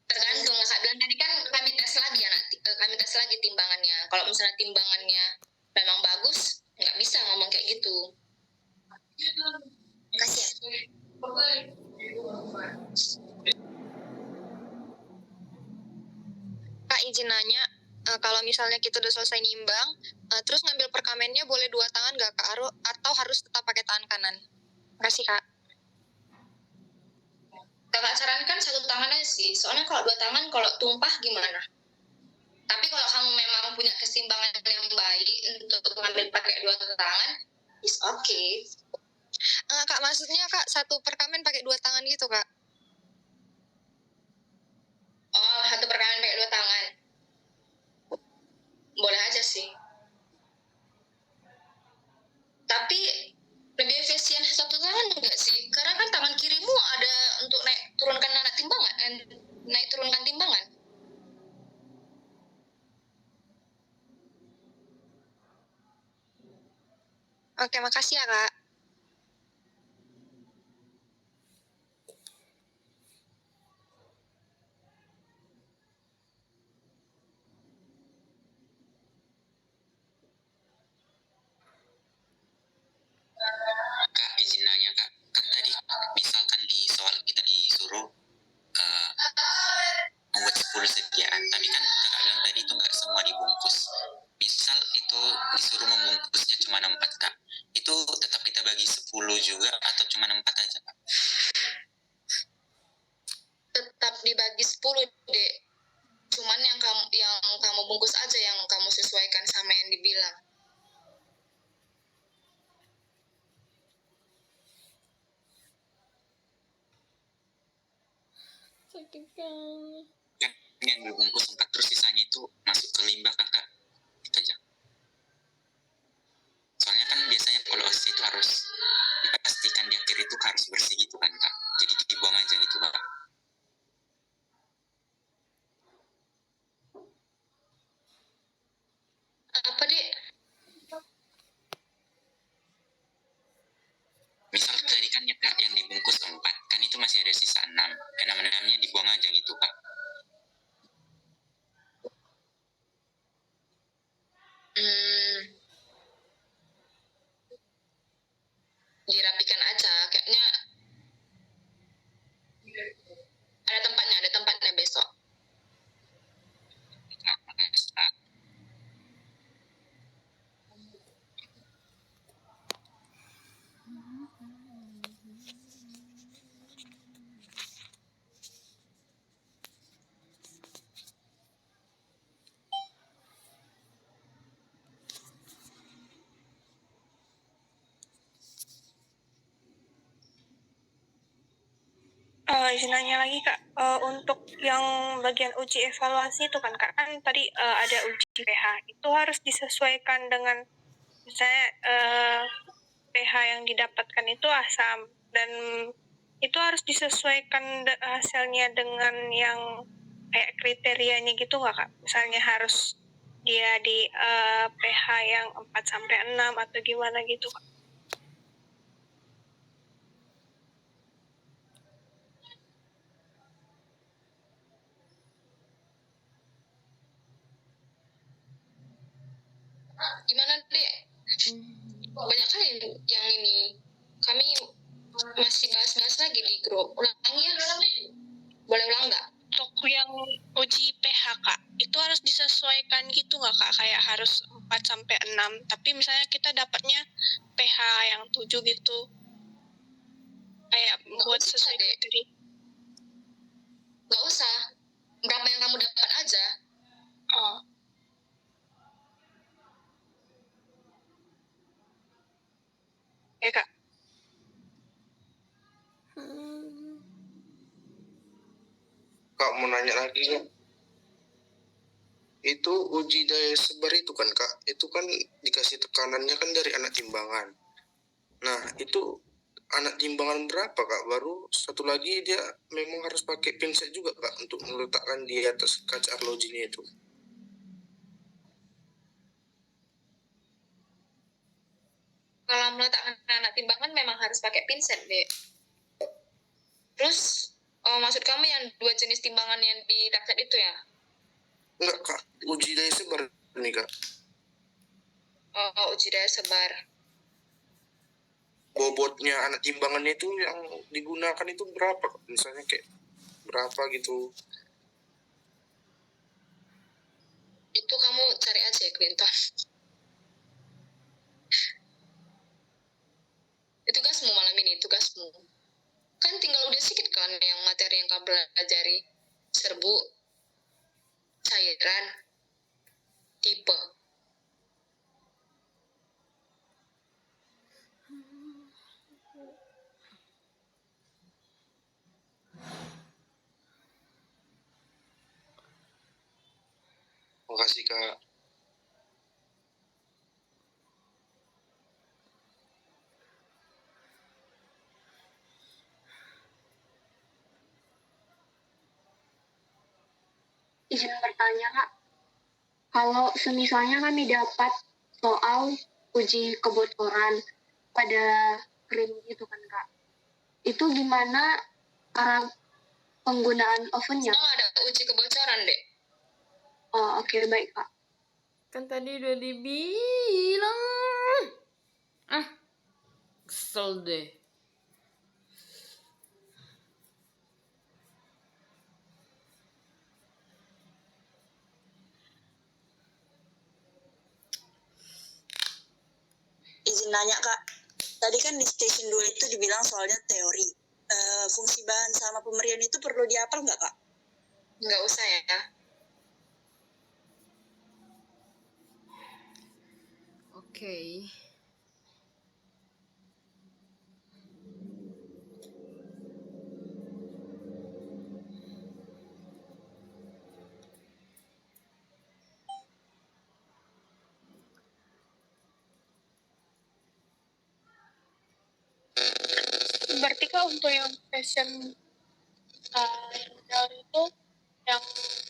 Tergantung, Kak bilang tadi kan kami tes lagi timbangannya. Kalau misalnya timbangannya memang bagus, nggak bisa ngomong kayak gitu. Kasih ya. Kak izin nanya, kalau misalnya kita udah selesai nimbang, terus ngambil perkamennya boleh 2 tangan nggak Kak? Atau harus tetap pakai tangan kanan? Makasih Kak. Kakak sarankan 1 tangan aja sih, soalnya kalau 2 tangan kalau tumpah gimana? Tapi kalau kamu memang punya keseimbangan yang baik untuk mengambil pakai 2 tangan, is okay. Kak, maksudnya Kak, satu perkamen pakai 2 tangan gitu, Kak. Oh, satu perkamen pakai 2 tangan. Boleh aja sih. Tapi lebih efisien satu tangan enggak sih? Karena kan tangan kirimu ada untuk naik turunkan timbangan. Oke, makasih ya, Kak. Kak, izin nanya Kak, kan tadi misalkan di soal kita disuruh membuat 10 sediaan, tapi kan kakak bilang tadi itu nggak semua dibungkus. Misal itu disuruh membungkusnya cuma 4 Kak, itu tetap kita bagi 10 juga atau cuma 4 aja Kak? Tetap dibagi 10, Dek. Cuman yang kamu bungkus aja yang kamu sesuaikan sama yang dibilang. Sakit kan. Kan yang dibungkus 4 terus sisanya itu masuk ke limbah Kakak, gitu aja. Soalnya kan biasanya kalau OC itu harus dipastikan di akhir itu harus bersih gitu kan Kak, jadi dibuang aja gitu Kak. Apa, Dek? Misal tadi kan ya Kak yang dibungkus 4, kan itu masih ada sisa 6, 6-6-nya dibuang aja gitu Kak. Dirapikan aja, kayaknya ada tempatnya besok. Kak, makasih Kak. Izin nanya lagi Kak, untuk yang bagian uji evaluasi itu kan Kak, kan tadi ada uji pH, itu harus disesuaikan dengan misalnya pH yang didapatkan itu asam, dan itu harus disesuaikan hasilnya dengan yang kayak kriterianya gitu nggak Kak? Misalnya harus dia di pH yang 4-6 atau gimana gitu Kak? Gimana, Dek? Banyak kali yang ini. Kami masih bahas-bahas lagi di grup. Ulangi ya. Boleh ulang nggak? Untuk yang uji pH Kak, itu harus disesuaikan gitu nggak Kak? Kayak harus 4-6, tapi misalnya kita dapatnya pH yang 7 gitu. Kayak buat sesuai kriteria. Nggak usah. Berapa yang kamu dapat aja. Oh. Ya Kak. Kak mau nanya lagi Kak. Itu uji daya sebar itu kan Kak, itu kan dikasih tekanannya kan dari anak timbangan. Nah itu anak timbangan berapa Kak? Baru satu lagi dia memang harus pakai pinset juga Kak untuk meletakkan di atas kaca arlojinya itu. Kalau meletakkan anak timbangan memang harus pakai pinset, Dek. Terus, maksud kamu yang 2 jenis timbangan yang di raket itu ya? Enggak Kak, uji daya sebar nih Kak. Oh, uji daya sebar. Bobotnya anak timbangannya itu yang digunakan itu berapa Kak? Misalnya kayak berapa gitu. Itu kamu cari aja ya, Clinton. Itu tugasmu malam ini, tugasmu. Kan tinggal udah sedikit kan yang materi yang kamu pelajari. Serbu, cairan, tipe. tanya Kak, kalau semisalnya kami dapat soal uji kebocoran pada krim gitu kan Kak, itu gimana cara penggunaan ovennya? Sekarang ada uji kebocoran deh. Oh, oke, baik Kak. Kan tadi udah dibilang. Kesel deh. Izin nanya Kak, tadi kan di station 2 itu dibilang soalnya teori. Fungsi bahan sama pemberian itu perlu dihafal nggak Kak? Nggak usah ya. Oke. Berarti Kak untuk yang session teori itu yang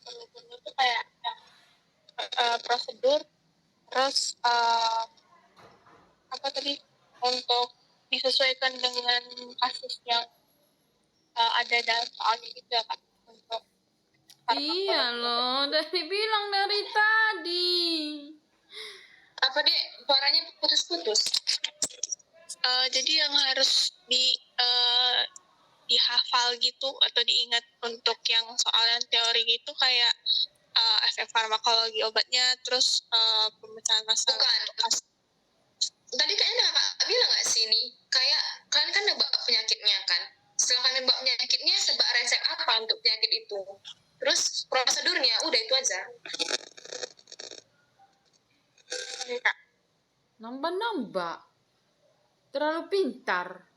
perlu-perlu itu kayak yang prosedur, terus apa tadi, untuk disesuaikan dengan kasus yang ada dalam soalnya gitu ya Kak, untuk Iya loh, udah dibilang dari tadi. Apa deh, suaranya putus-putus. Jadi yang harus dihafal gitu atau diingat untuk yang soalan teori gitu kayak efek farmakologi obatnya, terus pemecahan masalah. Bukan. Tadi kayaknya kakak bilang nggak sih ini, kayak kalian kan nebak penyakitnya kan. Setelah kalian nebak penyakitnya, sebak resep apa untuk penyakit itu. Terus prosedurnya, udah itu aja. Oke, Kak. Nambah-nambah. Terlalu pintar.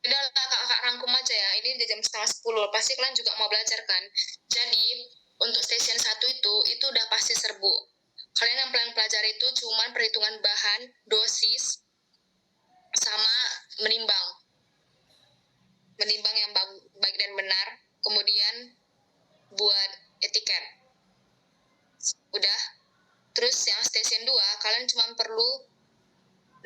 Udah lah kakak rangkum aja ya, ini udah jam 9:30, pasti kalian juga mau belajar kan. Jadi untuk station 1 itu udah pasti serbu. Kalian yang pelajari itu cuman perhitungan bahan, dosis, sama menimbang yang baik dan benar, kemudian buat etiket. Udah. Terus yang station 2 kalian cuma perlu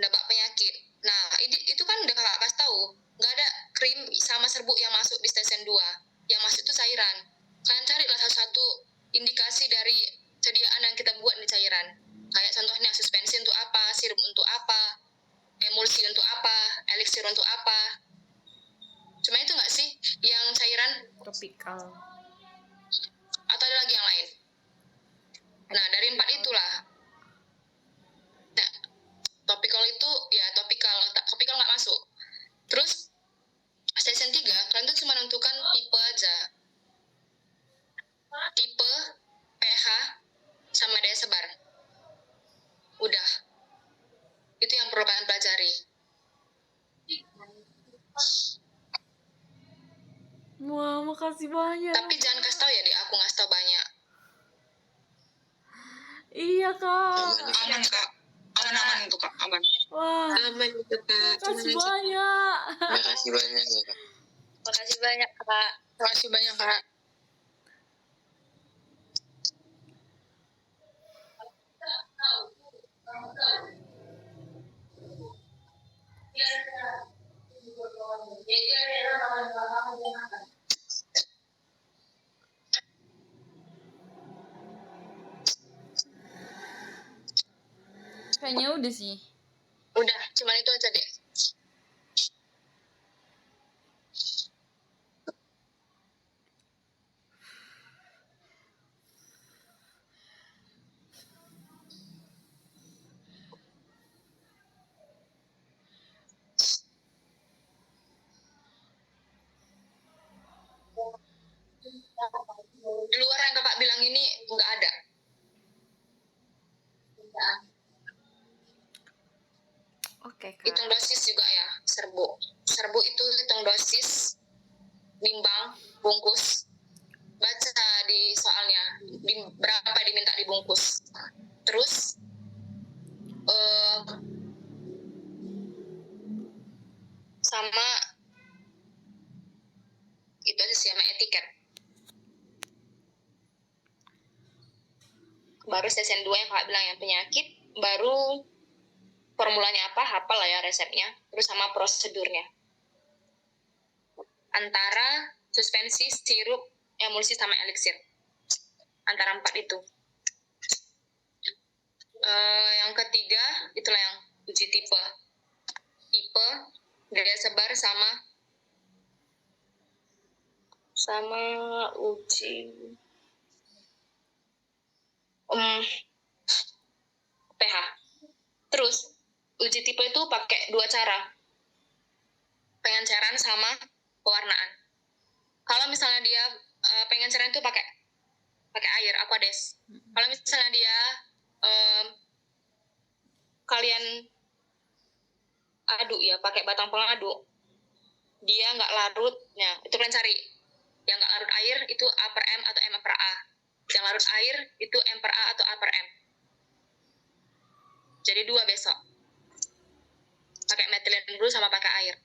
nebak penyakit. Nah, itu kan udah kakak kasih tahu, nggak ada krim sama serbuk yang masuk di station 2. Yang masuk itu cairan. Kalian carilah satu-satu indikasi dari sediaan yang kita buat di cairan. Kayak contohnya suspensi untuk apa, sirup untuk apa, emulsi untuk apa, eliksir untuk apa. Cuma itu nggak sih yang cairan? Topikal. Atau ada lagi yang lain? Nah, dari 4 itulah. Nah, topikal itu ya topikal nggak masuk. Terus station 3 kalian tuh cuma menentukan tipe aja. Tipe, pH, sama daya sebar. Udah. Itu yang perlu kalian pelajari. Wah, makasih banyak. Tapi jangan kasih tau ya deh, aku ngasih tau banyak. Iya, Kak. Aman Kak, aman untuk Kak, aman. Wah, Aman itu Kak. makasih banyak. Makasih banyak ya Kak. Makasih banyak, Kak. Makasih banyak Kak. Kayaknya udah sih. Udah, cuman itu aja deh. Di luar yang kakak bilang ini nggak ada. Oke, Kak. Hitung dosis juga ya, serbuk. Serbuk itu hitung dosis, nimbang, bungkus. Baca di soalnya, berapa diminta dibungkus. Terus, sama itu etiket. Baru session 2 yang kakak bilang yang penyakit, baru formulanya apa, hafal lah ya resepnya, terus sama prosedurnya. Antara suspensi, sirup, emulsi, sama eliksir. Antara 4 itu. Yang ketiga, itulah yang uji tipe. Tipe, daya sebar, sama uji pH. Terus uji tipe itu pakai 2 cara, pengenceran sama pewarnaan. Kalau misalnya dia pengenceran itu pakai air aquades. Kalau misalnya dia kalian aduk ya pakai batang pengaduk, dia nggak larut. Nah, itu kalian cari yang nggak larut air itu A per M atau M per A. Yang larut air itu M per A atau A per M. Jadi 2 besok. Pakai metilen dulu sama pakai air.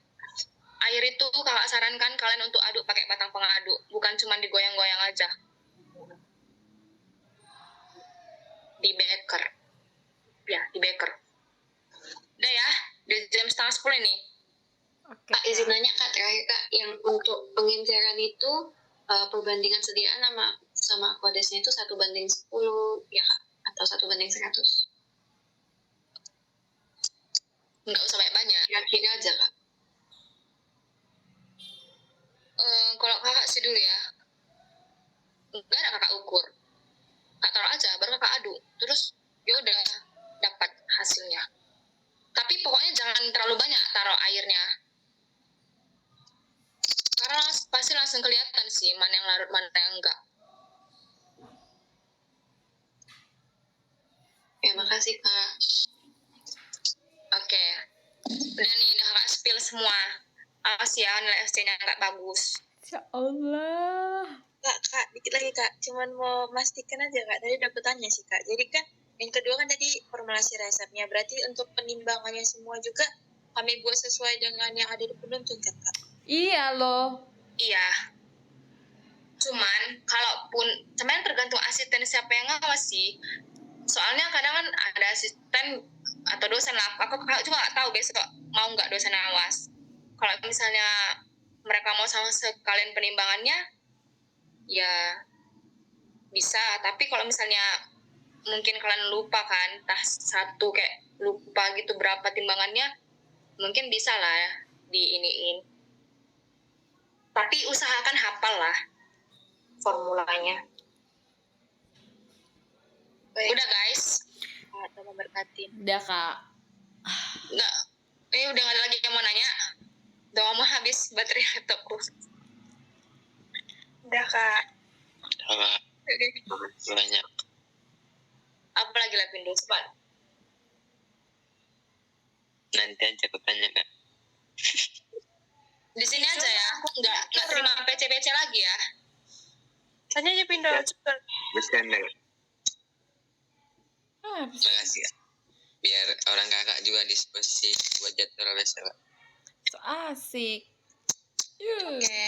Air itu kakak sarankan kalian untuk aduk pakai batang pengaduk, bukan cuma digoyang-goyang aja. Di beker. Ya, di beker. Udah ya, di jam 9:30 nih. Oke. Kak, izin nanya Kak, terakhir Kak, yang untuk pengenceran itu perbandingan sediaan sama aquadesnya itu 1:10 ya Kak? Atau 1:100? Nggak usah banyak-banyak. Kira-kira aja Kak. Kalau kakak sih dulu ya, nggak ada kakak ukur. Kakak taruh aja, baru kakak aduk. Terus ya udah dapat hasilnya. Tapi pokoknya jangan terlalu banyak taruh airnya. Karena pasti langsung kelihatan sih mana yang larut, mana yang enggak. Ya, makasih Kak. Oke. Udah nih, udah kakak spill semua. Awas ya, nilai SC-nya nggak bagus. Ya Allah. Kak, dikit lagi Kak. Cuman mau memastikan aja Kak. Tadi udah bertanya sih Kak. Jadi kan yang kedua kan tadi formulasi resepnya. Berarti untuk penimbangannya semua juga kami buat sesuai dengan yang ada di penuntun kan Kak? Iya loh. Iya. Cuman, kalaupun, sebenarnya tergantung asisten siapa yang ngawasi. Soalnya kadang kan ada asisten atau dosen lah. Aku juga nggak tahu besok mau nggak dosen awas. Kalau misalnya mereka mau sama sekalian penimbangannya, ya bisa. Tapi kalau misalnya mungkin kalian lupa kan, entah satu kayak lupa gitu berapa timbangannya, mungkin bisa lah ya diiniin. Tapi usahakan hafal lah formulanya. Baik. Udah guys. Tolong berkatin. Udah Kak. Nggak, udah nggak ada lagi yang mau nanya. Udah mau habis baterai laptopku. Udah Kak. Kak, banyak. Apa lagi Lapindo? Cepat. Nanti aja aku tanya Kak. Di sini aja ya. Nggak terima PC-PC lagi ya. Tanya aja Pindo, cepet. Bercanda Kak. Apa sih? Makasih Kak. Biar orang kakak juga diskusi buat jadwal besok Kak. So asik. Yuh. Oke.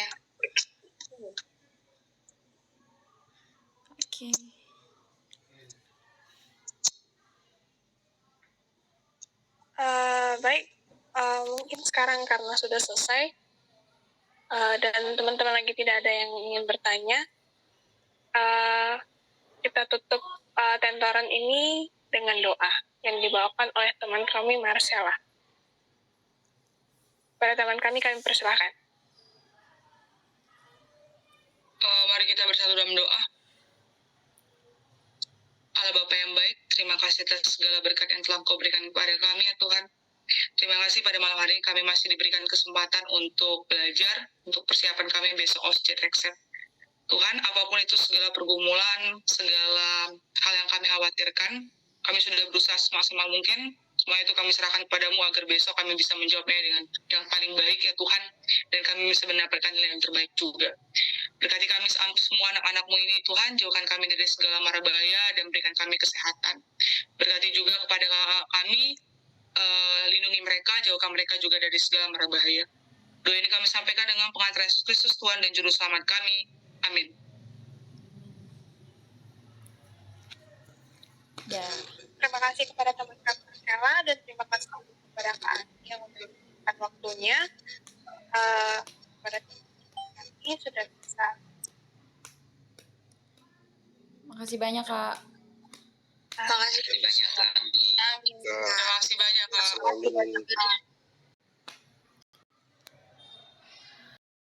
Oke. Baik, mungkin sekarang karena sudah selesai dan teman-teman lagi tidak ada yang ingin bertanya, kita tutup tentoran ini dengan doa yang dibawakan oleh teman kami Marcella. Pada teman kami persilahkan. Mari kita bersatu dalam doa. Allah Bapa yang baik, terima kasih atas segala berkat yang telah Kau berikan kepada kami ya Tuhan. Terima kasih pada malam hari ini kami masih diberikan kesempatan untuk belajar, untuk persiapan kami besok OSCE Rexet. Tuhan, apapun itu segala pergumulan, segala hal yang kami khawatirkan, kami sudah berusaha semaksimal mungkin. Semua itu kami serahkan kepadamu agar besok kami bisa menjawabnya dengan yang paling baik ya Tuhan. Dan kami bisa mendapatkan nilai yang terbaik juga. Berkati kami semua anak-anak-Mu ini Tuhan, jauhkan kami dari segala mara bahaya dan berikan kami kesehatan. Berkati juga kepada kami, lindungi mereka, jauhkan mereka juga dari segala mara bahaya. Doa ini kami sampaikan dengan pengantaran Yesus Kristus Tuhan dan Juru Selamat kami. Amin. Ya. Terima kasih kepada teman-teman Marcella dan terima kasih kepada Kak Ani yang memberikan waktunya. Pada kami sudah bisa. Makasih banyak, Kak. Terima kasih Terima kasih banyak Kak. Amin. Terima kasih banyak, Kak. Terima kasih banyak, Kak.